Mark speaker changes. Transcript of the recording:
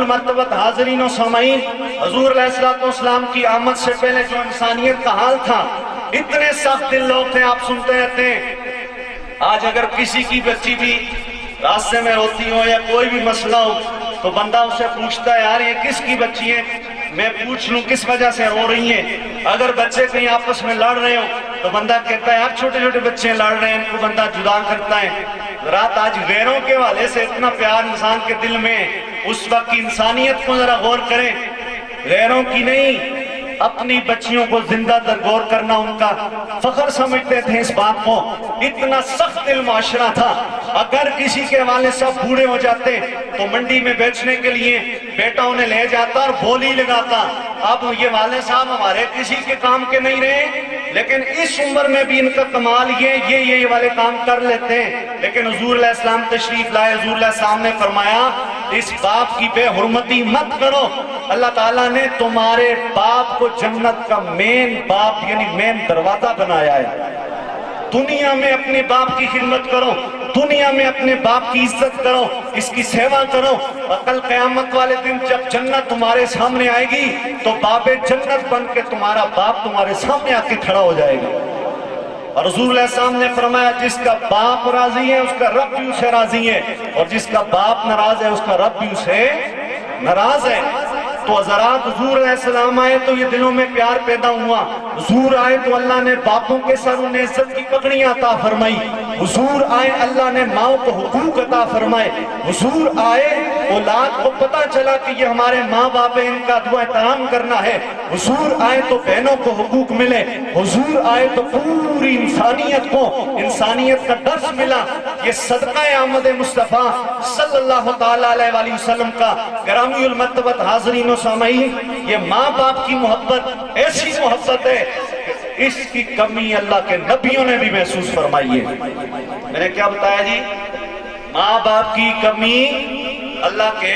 Speaker 1: مرتبت حاضرین و سامعین، حضور علیہ السلام کی آمد سے پہلے جو انسانیت کا حال تھا، اتنے سخت دل لوگ تھے، آپ سنتے رہتے ہیں۔ آج اگر کسی کی بچی بھی راستے میں روتی ہو یا کوئی بھی مسئلہ ہو تو بندہ اسے پوچھتا ہے یار یہ کس کی بچی ہے، میں پوچھ لوں کس وجہ سے رو رہی ہیں۔ اگر بچے کہیں آپس میں لڑ رہے ہو تو بندہ کہتا ہے یار چھوٹے چھوٹے بچے لڑ رہے ہیں، ان کو بندہ جدا کرتا ہے۔ رات آج غیروں کے والے سے اتنا پیار انسان کے دل میں، اس وقت کی انسانیت کو ذرا غور کریں، غیروں کی نہیں، اپنی بچیوں کو زندہ در غور کرنا ان کا فخر سمجھتے تھے۔ اس بات کو اتنا سخت دل معاشرہ تھا، اگر کسی کے والد صاحب بوڑھے ہو جاتے تو منڈی میں بیچنے کے لیے بیٹا انہیں لے جاتا اور بولی لگاتا۔ اب یہ والد صاحب ہمارے کسی کے کام کے نہیں رہے، لیکن اس عمر میں بھی ان کا کمال یہ والے کام کر لیتے ہیں۔ لیکن حضور علیہ السلام تشریف لائے، حضور علیہ السلام نے فرمایا اس باپ کی بے حرمتی مت کرو، اللہ تعالیٰ نے تمہارے باپ کو جنت کا مین باپ یعنی مین دروازہ بنایا ہے۔ دنیا میں اپنے باپ کی خدمت کرو، دنیا میں اپنے باپ کی عزت کرو، اس کی سیوا کرو، اور کل قیامت والے دن جب جنت تمہارے سامنے آئے گی تو باب جنت بن کے تمہارا باپ تمہارے سامنے آ کے کھڑا ہو جائے گا۔ اور حضور علیہ السلام نے فرمایا جس کا باپ راضی ہے اس کا رب بھی اسے راضی ہے، اور جس کا باپ ناراض ہے اس کا رب بھی اسے ناراض ہے۔ تو حضرات حضور علیہ السلام آئے تو یہ دلوں میں پیار پیدا ہوا، حضور آئے تو اللہ نے باپوں کے سر انہیں عزت کی پگڑیاں عطا فرمائی، حضور آئے اللہ نے ماؤں کو حقوق عطا فرمائے، حضور آئے اولاد کو پتا چلا کہ یہ ہمارے ماں باپ ہیں، ان کا ادب و احترام کرنا ہے، حضور آئے تو بہنوں کو حقوق ملے، حضور آئے تو پوری انسانیت کو انسانیت کا درس ملا۔ یہ صدقہ آمد مصطفیٰ صلی اللہ تعالیٰ علیہ وآلہ وسلم کا گرامی المرتبت حاضرین و سامعین، یہ ماں باپ کی محبت ایسی محبت ہے کہ اس کی کمی اللہ کے نبیوں نے بھی محسوس فرمائی ہے۔ میں نے کیا بتایا جی؟ ماں باپ کی کمی اللہ کے